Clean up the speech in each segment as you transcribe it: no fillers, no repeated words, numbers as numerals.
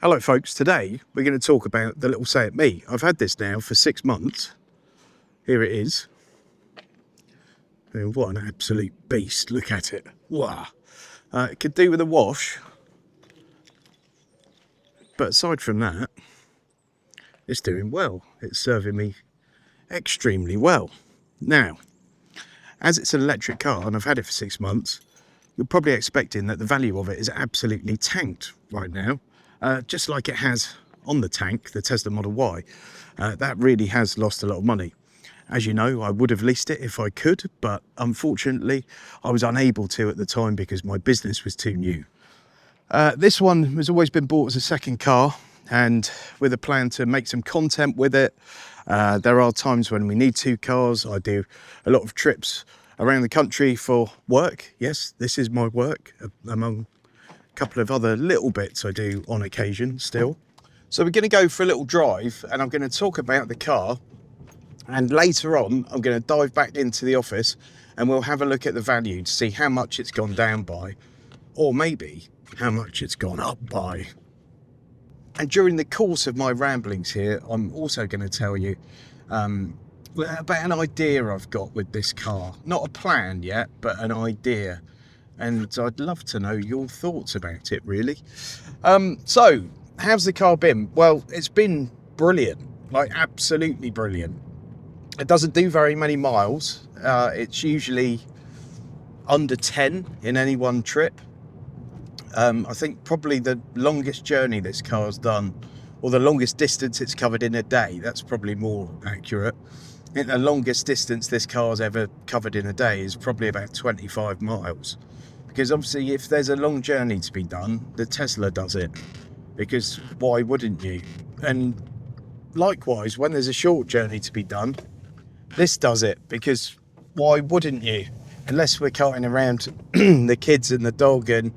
Hello folks, today we're going to talk about the little Seat Mii. I've had this now for 6 months. Here it is. And what an absolute beast, look at it. Wow. It could do with a wash. But aside from that, it's doing well. It's serving me extremely well. Now, as it's an electric car and I've had it for 6 months, you're probably expecting that the value of it is absolutely tanked right now. Just like it has on the tank, the Tesla Model Y, that really has lost a lot of money. As you know, I would have leased it if I could, but unfortunately I was unable to at the time because my business was too new. This one has always been bought as a second car, and with a plan to make some content with it. There are times when we need 2 cars. I do a lot of trips around the country for work. Yes, this is my work, among couple of other little bits I do on occasion still. So we're going to go for a little drive and I'm going to talk about the car, and later on I'm going to dive back into the office and we'll have a look at the value to see how much it's gone down by, or maybe how much it's gone up by. And during the course of my ramblings here, I'm also going to tell you about an idea I've got with this car. Not a plan yet, but an idea. And I'd love to know your thoughts about it, really. So, how's the car been? Well, it's been brilliant, like absolutely brilliant. It doesn't do very many miles. It's usually under 10 in any one trip. I think probably the longest journey this car's done, or the longest distance it's covered in a day, that's probably more accurate. I think the longest distance this car's ever covered in a day is probably about 25 miles. Because obviously if there's a long journey to be done, the Tesla does it, because why wouldn't you? And likewise, when there's a short journey to be done, this does it, because why wouldn't you? Unless we're carting around the kids and the dog and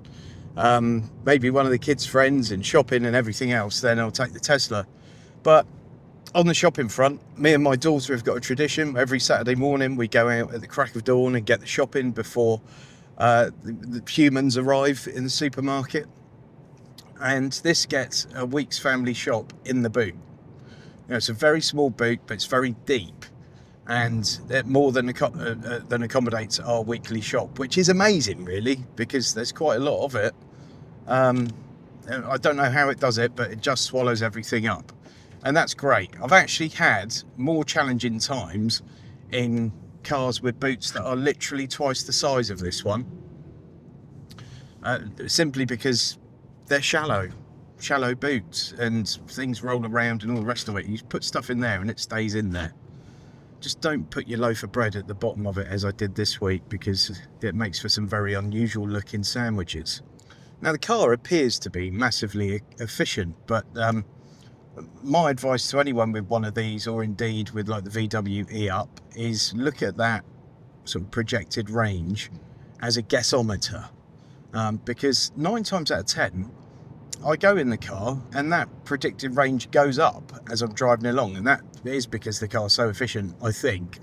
maybe one of the kids' friends and shopping and everything else, then I'll take the Tesla. But on the shopping front, me and my daughter have got a tradition. Every Saturday morning we go out at the crack of dawn and get the shopping before the humans arrive in the supermarket, and this gets a week's family shop in the boot. It's a very small boot, but it's very deep, and it more than accommodates our weekly shop, which is amazing, really, because there's quite a lot of it. I don't know how it does it, but it just swallows everything up, and that's great. I've actually had more challenging times in cars with boots that are literally twice the size of this one, simply because they're shallow boots and things roll around and all the rest of it. You put stuff in there and it stays in there. Just don't put your loaf of bread at the bottom of it, as I did this week, because it makes for some very unusual looking sandwiches. Now the car appears to be massively efficient, but my advice to anyone with one of these, or indeed with like the VW e-up, is look at that sort of projected range as a guessometer, because 9 times out of 10 I go in the car and that predicted range goes up as I'm driving along, and that is because the car's so efficient, I think.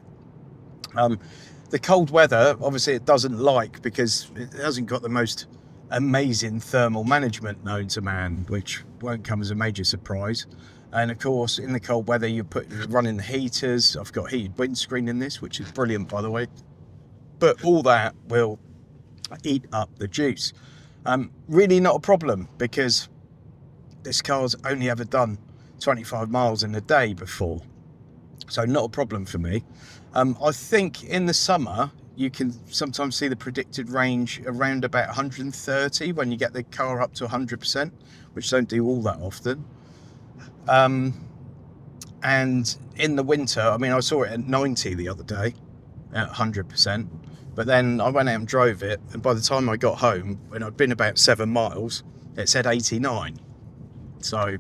The cold weather, obviously it doesn't like, because it hasn't got the most amazing thermal management known to man, which won't come as a major surprise. And of course, in the cold weather, you're running the heaters. I've got heated windscreen in this, which is brilliant, by the way. But all that will eat up the juice. Really not a problem, because this car's only ever done 25 miles in a day before. So not a problem for me. I think in the summer, you can sometimes see the predicted range around about 130 when you get the car up to 100%, which don't do all that often. And in the winter, I mean, I saw it at 90 the other day, at 100%. But then I went out and drove it, and by the time I got home, when I'd been about 7 miles, it said 89. So,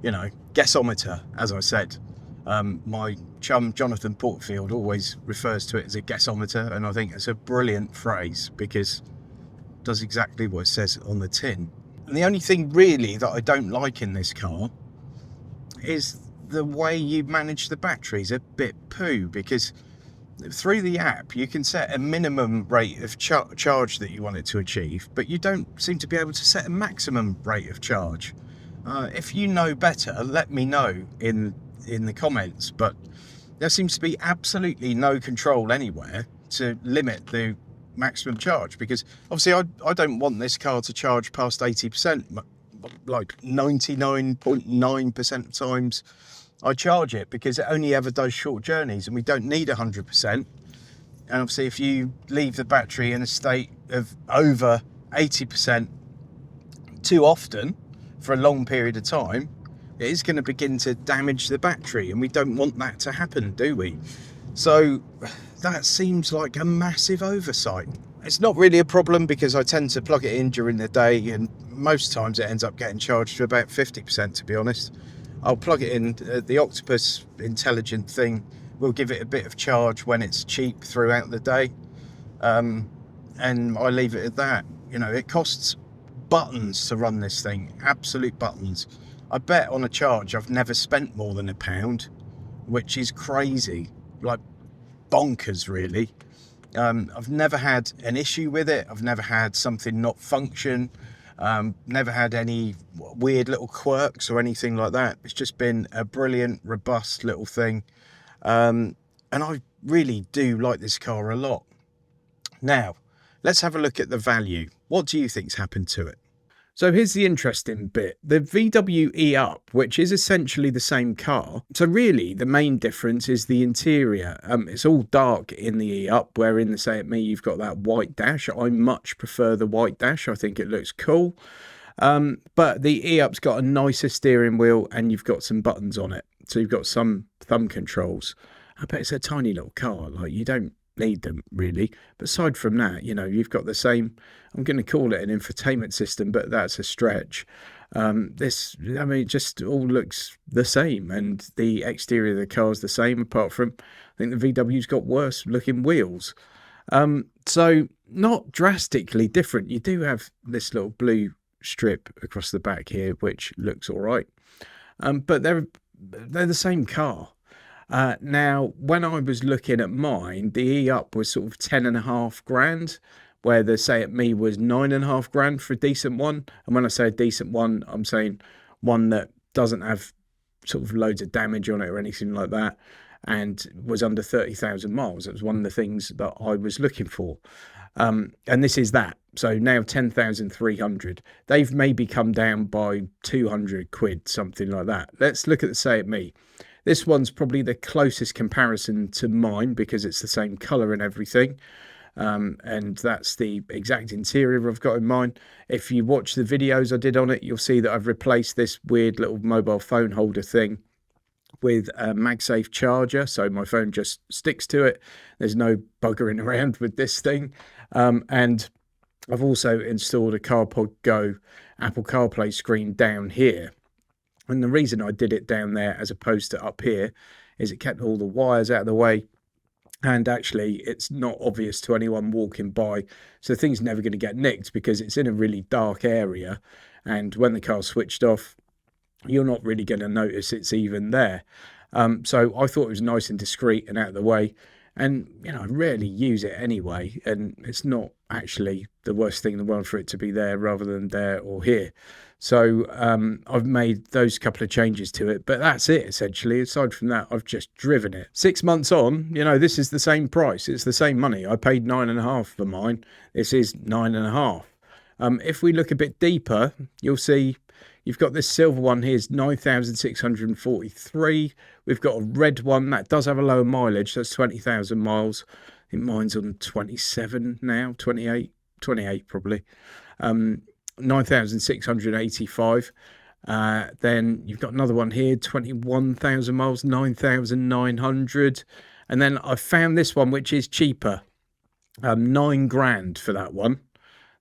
you know, guessometer, as I said. My chum Jonathan Portfield always refers to it as a guessometer, and I think it's a brilliant phrase, because it does exactly what it says on the tin. And the only thing really that I don't like in this car is the way you manage the batteries. A bit poo, because through the app you can set a minimum rate of charge that you want it to achieve, but you don't seem to be able to set a maximum rate of charge. If you know better, let me know in the comments, but there seems to be absolutely no control anywhere to limit the maximum charge, because obviously I don't want this car to charge past 80%. Like 99.9% of times I charge it, because it only ever does short journeys and we don't need 100%. And obviously if you leave the battery in a state of over 80% too often for a long period of time, it is going to begin to damage the battery, and we don't want that to happen, do we? So that seems like a massive oversight. It's not really a problem because I tend to plug it in during the day, and most times it ends up getting charged to about 50%, to be honest. I'll plug it in, the 𝘼𝙁𝙁𝙁 intelligent thing will give it a bit of charge when it's cheap throughout the day, and I leave it at that. You know, it costs buttons to run this thing, absolute buttons. I bet on a charge I've never spent more than £1, which is crazy, like bonkers really. I've never had an issue with it. I've never had something not function, never had any weird little quirks or anything like that. It's just been a brilliant, robust little thing, and I really do like this car a lot. Now let's have a look at the value. What do you think's happened to it? So here's the interesting bit. The VW e-up, which is essentially the same car. So really the main difference is the interior. It's all dark in the e-up, where in the Seat Mii you've got that white dash. I much prefer the white dash. I think it looks cool. But the e-up's got a nicer steering wheel, and you've got some buttons on it. So you've got some thumb controls. I bet it's a tiny little car. Like, you don't need them really, but aside from that, you know, you've got the same, I'm going to call it an infotainment system, but that's a stretch. This, I mean, it just all looks the same, and the exterior of the car is the same, apart from I think the VW's got worse looking wheels. So not drastically different. You do have this little blue strip across the back here, which looks all right, but they're the same car. Now, when I was looking at mine, the e-up was sort of 10.5 grand, where the Seat Mii was 9.5 grand for a decent one. And when I say a decent one, I'm saying one that doesn't have sort of loads of damage on it or anything like that, and was under 30,000 miles. It was one of the things that I was looking for. And this is that. So now 10,300. They've maybe come down by 200 quid, something like that. Let's look at the Seat Mii. This one's probably the closest comparison to mine, because it's the same colour and everything. And that's the exact interior I've got in mine. If you watch the videos I did on it, you'll see that I've replaced this weird little mobile phone holder thing with a MagSafe charger, so my phone just sticks to it. There's no buggering around with this thing. And I've also installed a CarPod Go Apple CarPlay screen down here. And the reason I did it down there as opposed to up here is it kept all the wires out of the way, and actually it's not obvious to anyone walking by, so things never going to get nicked, because it's in a really dark area, and when the car's switched off, you're not really going to notice it's even there. So I thought it was nice and discreet and out of the way, and you know, I rarely use it anyway, and it's not actually the worst thing in the world for it to be there rather than there or here. So I've made those couple of changes to it, but that's it essentially. Aside from that, I've just driven it. 6 months on, you know, this is the same price. It's the same money. I paid 9.5 for mine. This is 9.5. If we look a bit deeper, you'll see you've got this silver one here is 9,643. We've got a red one that does have a lower mileage. That's 20,000 miles. I think mine's on 27 now, 28 probably. 9,685. Then you've got another one here, 21,000 miles, 9,900. And then I found this one, which is cheaper, 9 grand for that one.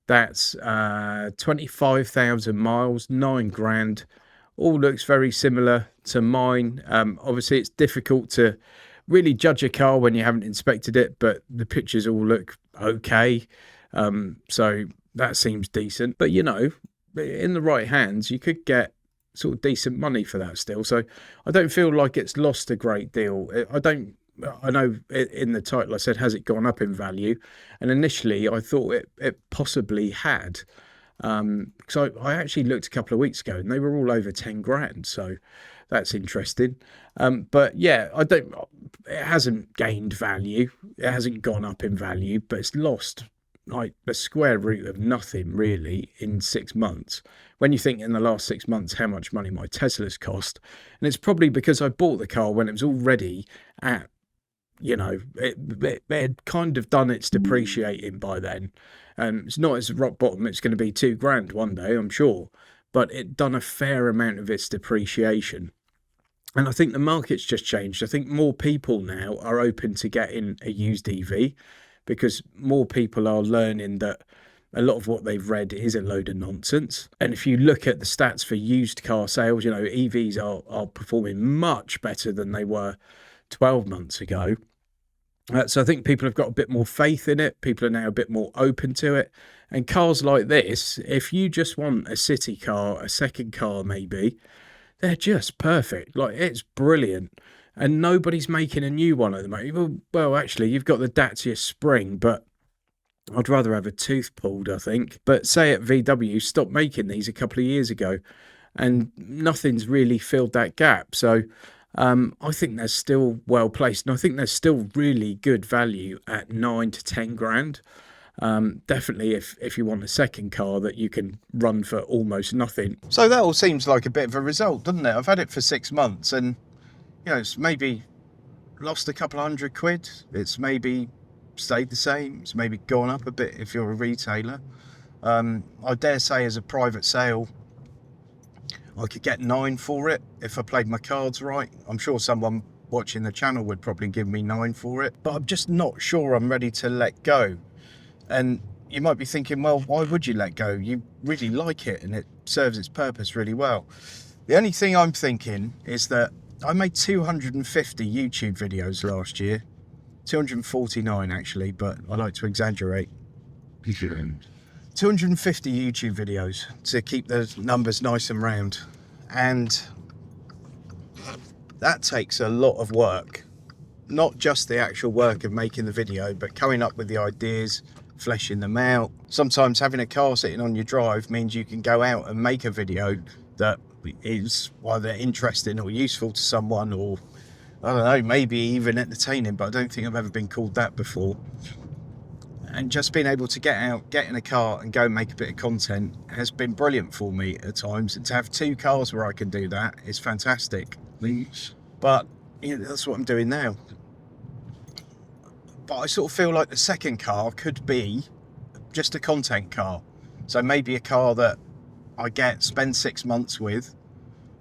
That's 25,000 miles, 9 grand. All looks very similar to mine. Obviously, it's difficult to really judge a car when you haven't inspected it, but the pictures all look okay. So that seems decent. But, you know, in the right hands, you could get sort of decent money for that still. So I don't feel like it's lost a great deal. I know in the title I said, has it gone up in value? And initially I thought it possibly had. Because I actually looked a couple of weeks ago and they were all over 10 grand. So that's interesting. But yeah, it hasn't gained value. It hasn't gone up in value, but it's lost like the square root of nothing really in 6 months. When you think in the last 6 months how much money my Tesla's cost, and it's probably because I bought the car when it was already at, it had kind of done its depreciating by then. It's not as rock bottom, it's going to be 2 grand one day, I'm sure, but it done a fair amount of its depreciation. And I think the market's just changed. I think more people now are open to getting a used EV because more people are learning that a lot of what they've read is a load of nonsense. And if you look at the stats for used car sales, EVs are performing much better than they were 12 months ago. So I think people have got a bit more faith in it. People are now a bit more open to it. And cars like this, if you just want a city car, a second car maybe, they're just perfect. Like, it's brilliant. And nobody's making a new one at the moment. Well, actually, you've got the 𝙇𝙄𝙉𝙆𝙎, but I'd rather have a tooth pulled, I think. But say at VW stopped making these a couple of years ago, and nothing's really filled that gap. So I think they're still well placed, and I think there's still really good value at 9 to 10 grand. Definitely if you want a second car that you can run for almost nothing. So that all seems like a bit of a result, doesn't it? I've had it for 6 months, and it's maybe lost a couple of £100. It's maybe stayed the same. It's maybe gone up a bit if you're a retailer. I dare say as a private sale, I could get 9 for it if I played my cards right. I'm sure someone watching the channel would probably give me 9 for it, but I'm just not sure I'm ready to let go. And you might be thinking, well, why would you let go? You really like it and it serves its purpose really well. The only thing I'm thinking is that I made 250 YouTube videos last year. 249 actually, but I like to exaggerate. 250 YouTube videos to keep the numbers nice and round. And that takes a lot of work. Not just the actual work of making the video, but coming up with the ideas, fleshing them out. Sometimes having a car sitting on your drive means you can go out and make a video that is either interesting or useful to someone, or I don't know, maybe even entertaining, but I don't think I've ever been called that before. And just being able to get out, get in a car and go and make a bit of content has been brilliant for me at times. And to have 2 cars where I can do that is fantastic. But that's what I'm doing now. But I sort of feel like the second car could be just a content car. So maybe a car that I spend 6 months with,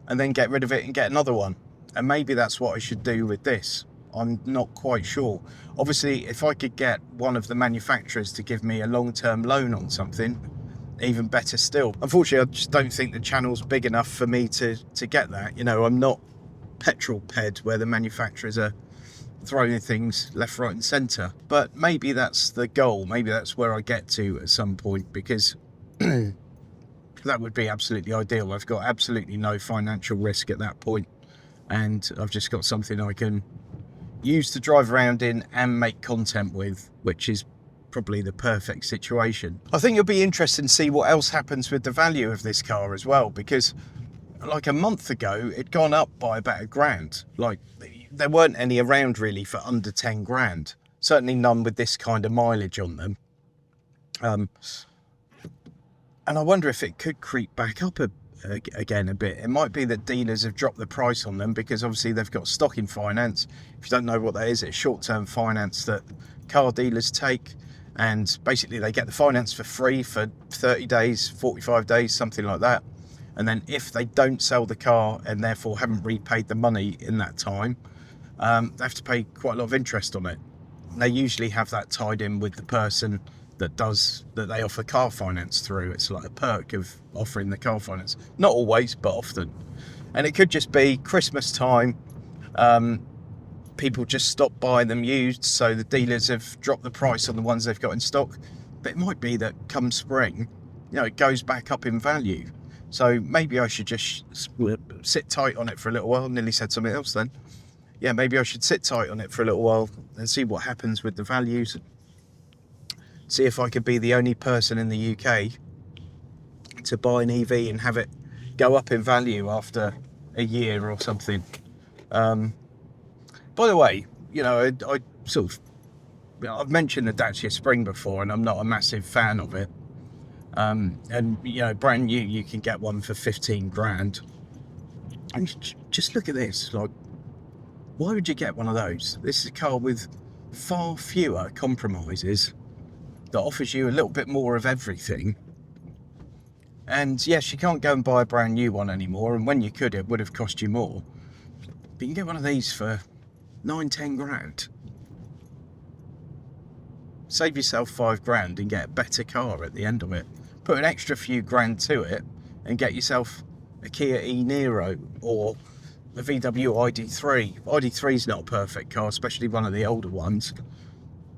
and then get rid of it and get another one. And maybe that's what I should do with this. I'm not quite sure. Obviously, if I could get one of the manufacturers to give me a long-term loan on something, even better still. Unfortunately, I just don't think the channel's big enough for me to get that. I'm not petrol ped where the manufacturers are throwing things left, right and centre. But maybe that's the goal. Maybe that's where I get to at some point, because that would be absolutely ideal. I've got absolutely no financial risk at that point, and I've just got something I can use to drive around in and make content with, which is probably the perfect situation. I think it'll be interesting to see what else happens with the value of this car as well, because like a month ago it'd gone up by about £1 grand. Like, there weren't any around really for under 10 grand, certainly none with this kind of mileage on them. And I wonder if it could creep back up again a bit. It might be that dealers have dropped the price on them because obviously they've got stocking finance. If you don't know what that is, it's short-term finance that car dealers take, and basically they get the finance for free for 30 days, 45 days, something like that. And then if they don't sell the car and therefore haven't repaid the money in that time, they have to pay quite a lot of interest on it. And they usually have that tied in with the person that they offer car finance through. It's like a perk of offering the car finance. Not always, but often. And it could just be Christmas time. People just stop buying them used, so the dealers have dropped the price on the ones they've got in stock. But it might be that come spring, it goes back up in value. So maybe I should just sit tight on it for a little while. Nearly said something else then. Yeah, maybe I should sit tight on it for a little while and see what happens with the values. See if I could be the only person in the UK to buy an EV and have it go up in value after a year or something. By the way, you know, I sort of, I've mentioned the Dacia Spring before, and I'm not a massive fan of it. And you know, brand new, you can get one for 15 grand. And just look at this, like, why would you get one of those? This is a car with far fewer compromises, that offers you a little bit more of everything. And yes, you can't go and buy a brand new one anymore, and when you could, it would have cost you more. But you can get one of these for 9-10 grand. Save yourself 5 grand and get a better car at the end of it. Put an extra few grand to it and get yourself a Kia e-Niro or a VW ID3. ID3 is not a perfect car, especially one of the older ones,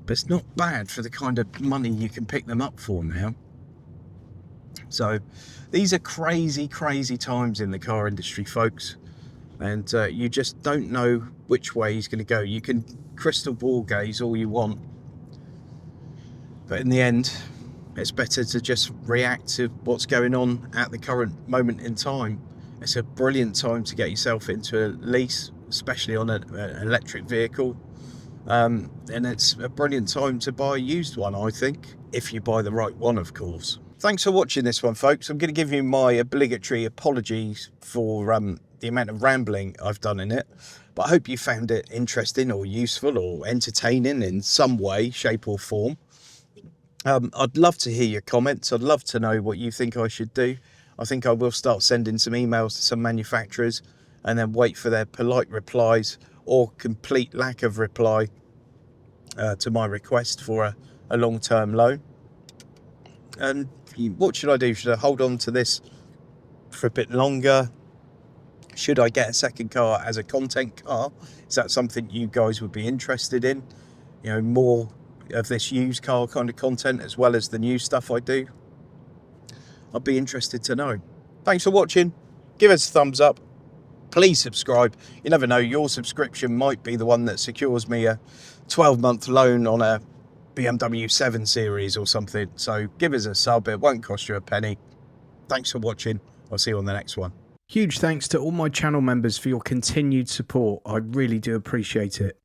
but it's not bad for the kind of money you can pick them up for now. So these are crazy, crazy times in the car industry, folks. And you just don't know which way he's going to go. You can crystal ball gaze all you want, but in the end, it's better to just react to what's going on at the current moment in time. It's a brilliant time to get yourself into a lease, especially on an electric vehicle. And it's a brilliant time to buy a used one, I think, if you buy the right one, of course. Thanks for watching this one, folks. I'm going to give you my obligatory apologies for the amount of rambling I've done in it, but I hope you found it interesting or useful or entertaining in some way, shape or form. I'd love to hear your comments. I'd love to know what you think I should do. I think I will start sending some emails to some manufacturers and then wait for their polite replies or complete lack of reply to my request for a long-term loan. And what should I do? Should I hold on to this for a bit longer? Should I get a second car as a content car? Is that something you guys would be interested in? You know, more of this used car kind of content as well as the new stuff I do? I'd be interested to know. Thanks for watching. Give us a thumbs up. Please subscribe. You never know, your subscription might be the one that secures me a 12-month loan on a BMW 7 Series or something. So give us a sub. It won't cost you a penny. Thanks for watching. I'll see you on the next one. Huge thanks to all my channel members for your continued support. I really do appreciate it.